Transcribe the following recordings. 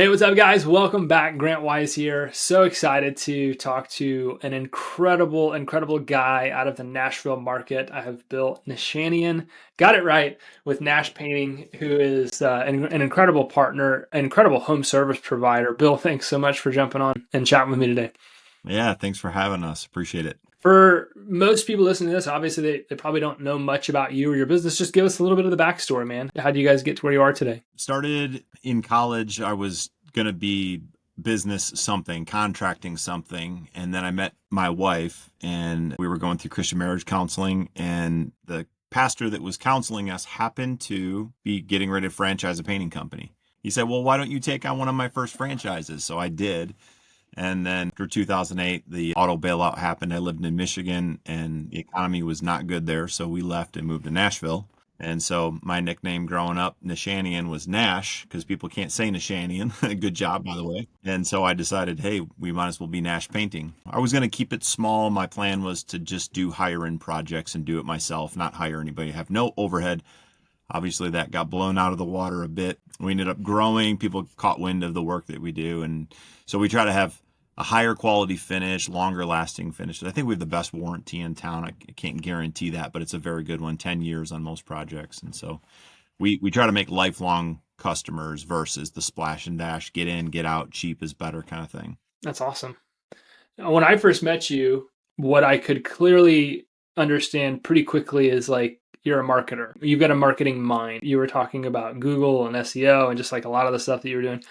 Hey, what's up, guys? Welcome back. Grant Wise here. So excited to talk to an incredible guy out of the Nashville market. I have built Nishanian, got it right, with Nash Painting, who is an incredible partner, an incredible home service provider. Bill, thanks so much for jumping on and chatting with me today. Yeah, thanks for having us. Appreciate it. For most people listening to this, obviously they probably don't know much about you or your business. Just give us a little bit of the backstory, man. How do you guys get to where you are today? Started in college. I was going to be business something, contracting something. And then I met my wife and we were going through Christian marriage counseling. And the pastor that was counseling us happened to be getting ready to franchise a painting company. He said, well, why don't you take on one of my first franchises? So I did. And then after 2008, the auto bailout happened. I lived in Michigan and the economy was not good there. So we left and moved to Nashville. And so my nickname growing up, Nishanian, was Nash because people can't say Nishanian. Good job, by the way. And so I decided, hey, we might as well be Nash Painting. I was going to keep it small. My plan was to just do higher end projects and do it myself, not hire anybody, have no overhead. Obviously, that got blown out of the water a bit. We ended up growing. People caught wind of the work that we do. And so we try to have a higher quality finish, longer lasting finish. I think we have the best warranty in town. I can't guarantee that, but it's a very good one, 10 years on most projects. And so we try to make lifelong customers versus the splash and dash, get in, get out, cheap is better kind of thing. That's awesome. When I first met you, what I could clearly understand pretty quickly is like you're a marketer. You've got a marketing mind. You were talking about Google and SEO and just like a lot of the stuff that you were doing.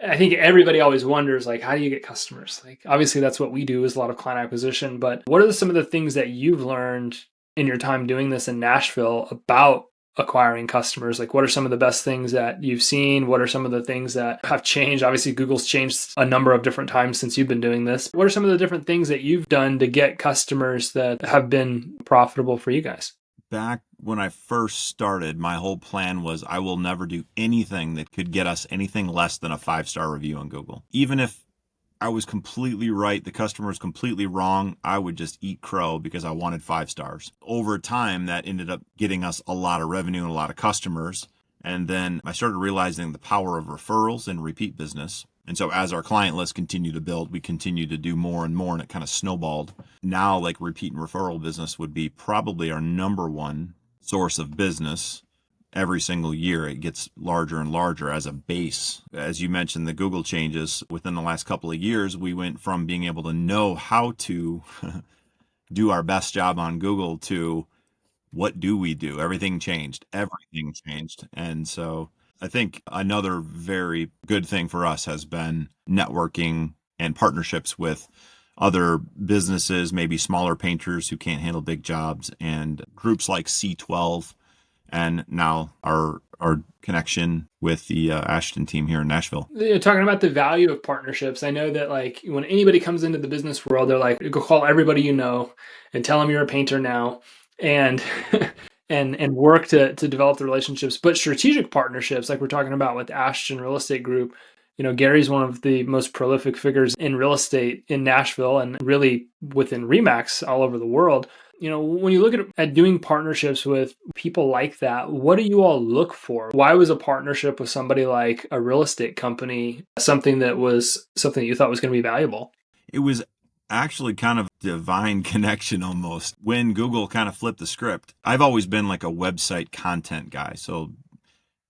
I think everybody always wonders, like, how do you get customers? Like, obviously, that's what we do is a lot of client acquisition. But what are some of the things that you've learned in your time doing this in Nashville about acquiring customers? Like, what are some of the best things that you've seen? What are some of the things that have changed? Obviously, Google's changed a number of different times since you've been doing this. What are some of the different things that you've done to get customers that have been profitable for you guys? Back when I first started, my whole plan was I will never do anything that could get us anything less than a 5-star review on Google. Even if I was completely right, the customer was completely wrong, I would just eat crow because I wanted 5 stars. Over time, that ended up getting us a lot of revenue and a lot of customers. And then I started realizing the power of referrals and repeat business. And so as our client list continued to build, we continued to do more and more, and it kind of snowballed. Now, like repeat and referral business would be probably our number one source of business. Every single year, it gets larger and larger as a base. As you mentioned, the Google changes within the last couple of years, we went from being able to know how to do our best job on Google to what do we do? Everything changed. Everything changed. And so I think another very good thing for us has been networking and partnerships with other businesses, maybe smaller painters who can't handle big jobs, and groups like C12, and now our connection with the Ashton team here in Nashville. You're talking about the value of partnerships. I know that like when anybody comes into the business world, they're like, go call everybody you know and tell them you're a painter now, and and work to develop the relationships. But strategic partnerships, like we're talking about with Ashton Real Estate Group, Gary's one of the most prolific figures in real estate in Nashville and really within Remax all over the world. When you look at doing partnerships with people like that, what do you all look for? Why was a partnership with somebody like a real estate company something that you thought was going to be valuable? It was actually kind of divine connection almost when Google kind of flipped the script. I've always been like a website content guy. So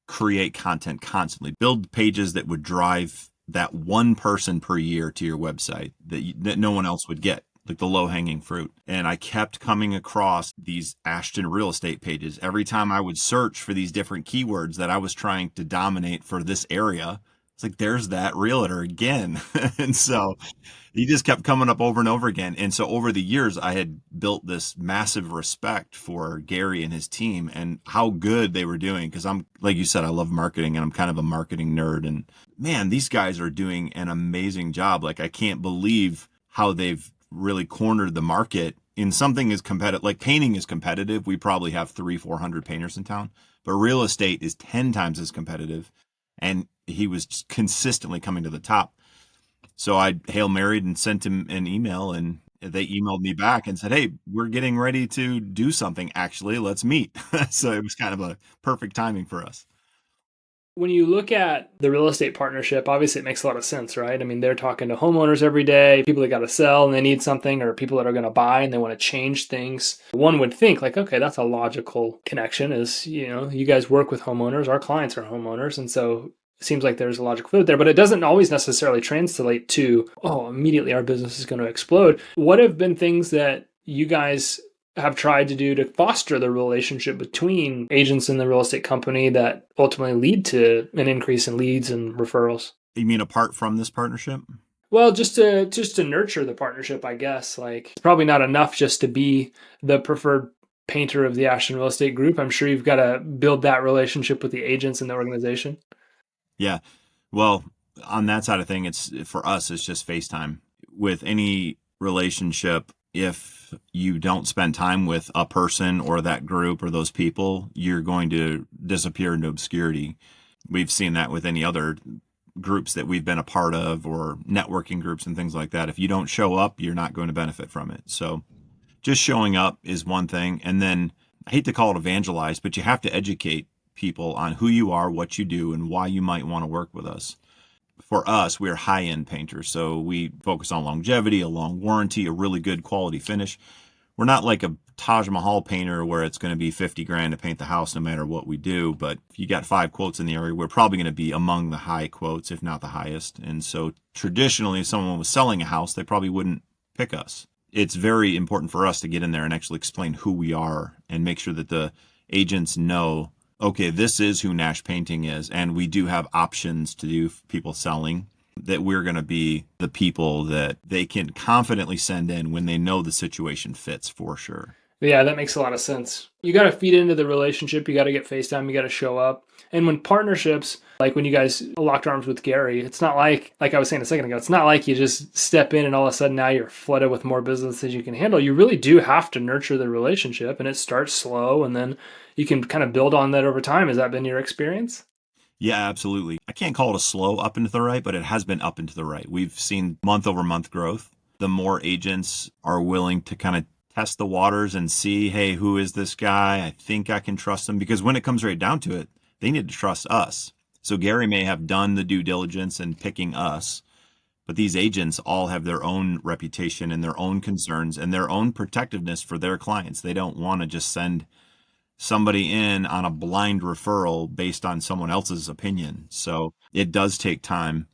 create content constantly, build pages that would drive that one person per year to your website that no one else would get, like the low hanging fruit. And I kept coming across these Ashton real estate pages. Every time I would search for these different keywords that I was trying to dominate for this area, it's like, there's that realtor again. And so he just kept coming up over and over again. And so over the years, I had built this massive respect for Gary and his team and how good they were doing. Because I'm, like you said, I love marketing and I'm kind of a marketing nerd. And man, these guys are doing an amazing job. Like, I can't believe how they've really cornered the market in something as competitive. Like painting is competitive. We probably have 300-400 painters in town, but real estate is 10 times as competitive. And he was consistently coming to the top. So I Hail Married and sent him an email, and they emailed me back and said, hey, we're getting ready to do something. Actually, let's meet. So it was kind of a perfect timing for us. When you look at the real estate partnership, obviously it makes a lot of sense, right? I mean, they're talking to homeowners every day, people that got to sell and they need something, or people that are going to buy and they want to change things. One would think like, okay, that's a logical connection is, you guys work with homeowners, our clients are homeowners. And so it seems like there's a logical fit there, but it doesn't always necessarily translate to, oh, immediately our business is going to explode. What have been things that you guys have tried to do to foster the relationship between agents and the real estate company that ultimately lead to an increase in leads and referrals? You mean apart from this partnership? Well, just to nurture the partnership, I guess. Like, it's probably not enough just to be the preferred painter of the Ashton Real Estate Group. I'm sure you've got to build that relationship with the agents in the organization. Yeah. Well, on that side of thing, for us, it's just FaceTime. With any relationship, if you don't spend time with a person or that group or those people, you're going to disappear into obscurity. We've seen that with any other groups that we've been a part of or networking groups and things like that. If you don't show up, you're not going to benefit from it. So just showing up is one thing. And then I hate to call it evangelize, but you have to educate people on who you are, what you do, and why you might want to work with us. For us, we're high-end painters, so we focus on longevity, a long warranty, a really good quality finish. We're not like a Taj Mahal painter where it's going to be 50 grand to paint the house no matter what we do. But if you got 5 quotes in the area, we're probably going to be among the high quotes, if not the highest. And so traditionally, if someone was selling a house, they probably wouldn't pick us. It's very important for us to get in there and actually explain who we are and make sure that the agents know, okay, this is who Nash Painting is, and we do have options to do people selling, that we're going to be the people that they can confidently send in when they know the situation fits for sure. Yeah, that makes a lot of sense. You got to feed into the relationship. You got to get FaceTime. You got to show up. And when partnerships, like when you guys locked arms with Gary, it's not like I was saying a second ago, it's not like you just step in and all of a sudden now you're flooded with more business than you can handle. You really do have to nurture the relationship, and it starts slow and then you can kind of build on that over time. Has that been your experience? Yeah, absolutely. I can't call it a slow up and to the right, but it has been up and to the right. We've seen month over month growth. The more agents are willing to kind of test the waters and see, hey, who is this guy? I think I can trust him, because when it comes right down to it, they need to trust us. So Gary may have done the due diligence in picking us, but these agents all have their own reputation and their own concerns and their own protectiveness for their clients. They don't want to just send somebody in on a blind referral based on someone else's opinion. So it does take time,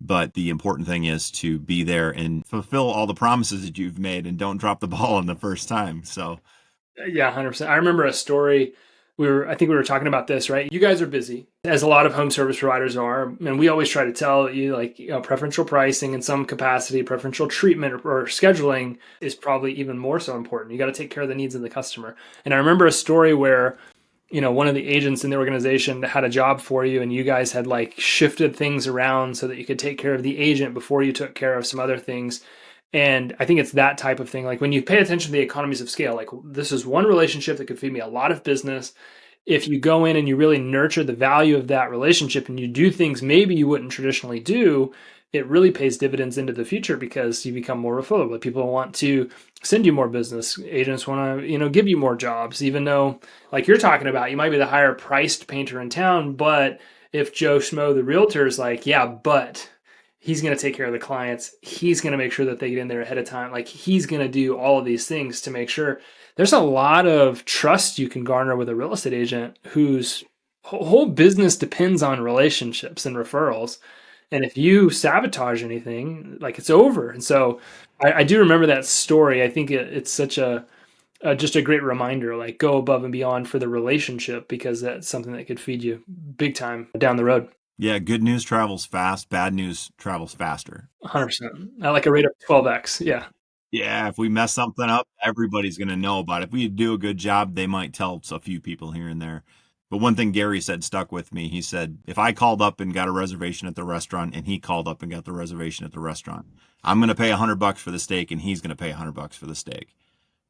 but the important thing is to be there and fulfill all the promises that you've made and don't drop the ball on the first time. So Yeah, 100%. I remember a story. I think we were talking about this, right? You guys are busy, as a lot of home service providers are. And we always try to tell you, like, preferential pricing in some capacity, preferential treatment or scheduling is probably even more so important. You got to take care of the needs of the customer. And I remember a story where, one of the agents in the organization had a job for you and you guys had like shifted things around so that you could take care of the agent before you took care of some other things. And I think it's that type of thing. Like when you pay attention to the economies of scale, like this is one relationship that could feed me a lot of business. If you go in and you really nurture the value of that relationship and you do things maybe you wouldn't traditionally do, it really pays dividends into the future because you become more referable. People want to send you more business. Agents want to, give you more jobs, even though, like you're talking about, you might be the higher priced painter in town. But if Joe Schmo, the realtor, is like, yeah, but he's going to take care of the clients. He's going to make sure that they get in there ahead of time. Like he's going to do all of these things to make sure. There's a lot of trust you can garner with a real estate agent whose whole business depends on relationships and referrals. And if you sabotage anything, like it's over. And so I do remember that story. I think it's such just a great reminder, like go above and beyond for the relationship, because that's something that could feed you big time down the road. yeah, good news travels fast. Bad news travels faster. 100%. I like a rate of 12x. Yeah. Yeah, if we mess something up, everybody's going to know about it. If we do a good job, they might tell a few people here and there. But one thing Gary said stuck with me. He said, if I called up and got a reservation at the restaurant and he called up and got the reservation at the restaurant, I'm going to pay $100 for the steak and he's going to pay $100 for the steak.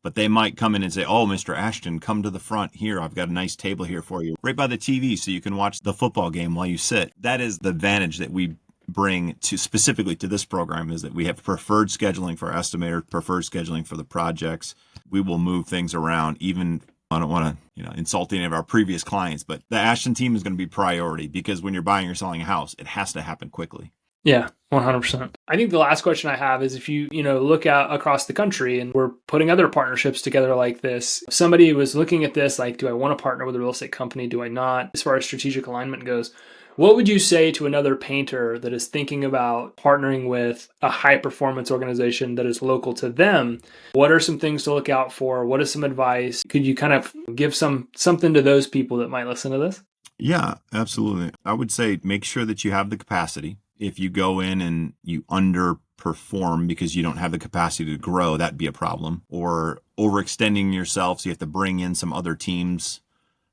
But they might come in and say, oh, Mr. Ashton, come to the front here. I've got a nice table here for you right by the TV so you can watch the football game while you sit. That is the advantage that we bring to specifically to this program, is that we have preferred scheduling for our estimator, preferred scheduling for the projects. We will move things around even I don't want to, insult any of our previous clients, but the Ashton team is going to be priority because when you're buying or selling a house, it has to happen quickly. Yeah, 100%. I think the last question I have is if you look out across the country and we're putting other partnerships together like this, if somebody was looking at this, like, do I want to partner with a real estate company? Do I not? As far as strategic alignment goes, what would you say to another painter that is thinking about partnering with a high performance organization that is local to them? What are some things to look out for? What is some advice? Could you kind of give something to those people that might listen to this? Yeah, absolutely. I would say make sure that you have the capacity. If you go in and you underperform because you don't have the capacity to grow, that'd be a problem. Or overextending yourself, so you have to bring in some other teams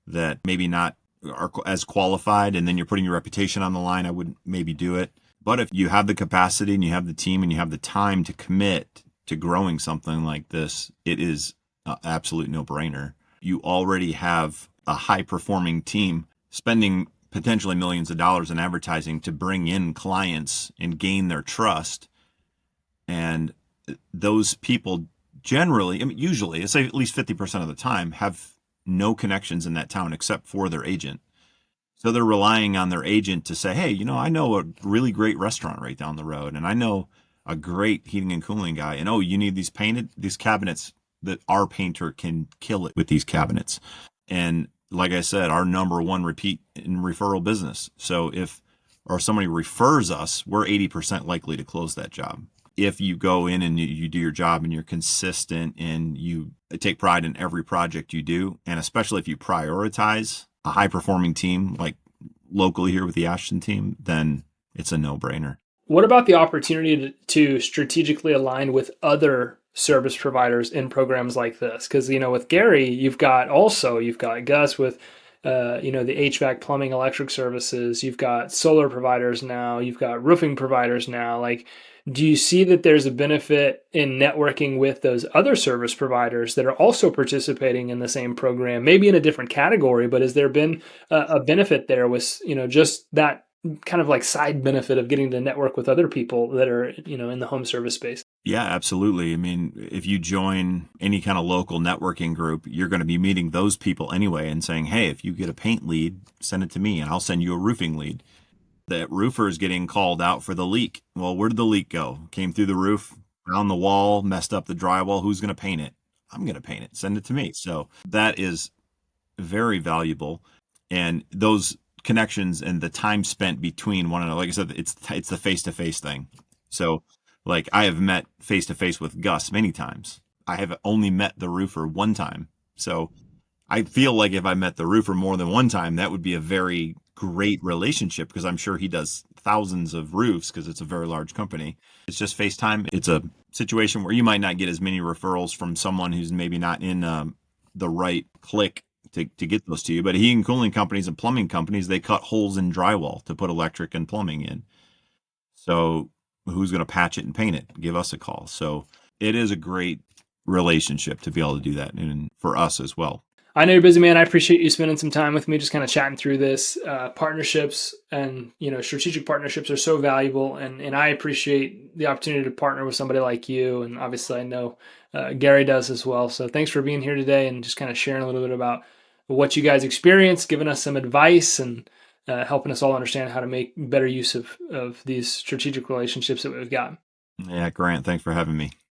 that maybe not are as qualified, and then you're putting your reputation on the line. I wouldn't maybe do it. But if you have the capacity and you have the team and you have the time to commit to growing something like this, it is an absolute no-brainer. You already have a high-performing team spending potentially millions of dollars in advertising to bring in clients and gain their trust. And those people generally, usually, I say at least 50% of the time, have no connections in that town except for their agent. So they're relying on their agent to say, hey, I know a really great restaurant right down the road, and I know a great heating and cooling guy, and you need these painted, these cabinets, that our painter can kill it with these cabinets. And like I said, our number one repeat in referral business. So if somebody refers us, we're 80% likely to close that job. If you go in and you do your job and you're consistent and you take pride in every project you do, and especially if you prioritize a high performing team like locally here with the Ashton team, then it's a no-brainer. What about the opportunity to strategically align with other service providers in programs like this? Because, with Gary, you've got Gus with, the HVAC, plumbing, electric services. You've got solar providers now. You've got roofing providers now. Like, do you see that there's a benefit in networking with those other service providers that are also participating in the same program, maybe in a different category, but has there been a benefit there with, just that kind of like side benefit of getting to network with other people that are, in the home service space? Yeah, absolutely. If you join any kind of local networking group, you're going to be meeting those people anyway and saying, hey, if you get a paint lead, send it to me and I'll send you a roofing lead. That roofer is getting called out for the leak. Well, where did the leak go? Came through the roof, down the wall, messed up the drywall. Who's going to paint it? I'm going to paint it. Send it to me. So that is very valuable. And those connections and the time spent between one another, like I said, it's the face-to-face thing. So like I have met face-to-face with Gus many times. I have only met the roofer one time. So I feel like if I met the roofer more than one time, that would be a very great relationship because I'm sure he does thousands of roofs because it's a very large company. It's just FaceTime. It's a situation where you might not get as many referrals from someone who's maybe not in the right clique to get those to you. But heating and cooling companies and plumbing companies, they cut holes in drywall to put electric and plumbing in. So who's going to patch it and paint it? Give us a call. So it is a great relationship to be able to do that, and for us as well. I know you're busy, man. I appreciate you spending some time with me, just kind of chatting through this. Partnerships and, strategic partnerships are so valuable. And I appreciate the opportunity to partner with somebody like you. And obviously I know Gary does as well. So thanks for being here today and just kind of sharing a little bit about what you guys experienced, giving us some advice and helping us all understand how to make better use of these strategic relationships that we've got. Yeah, Grant, thanks for having me.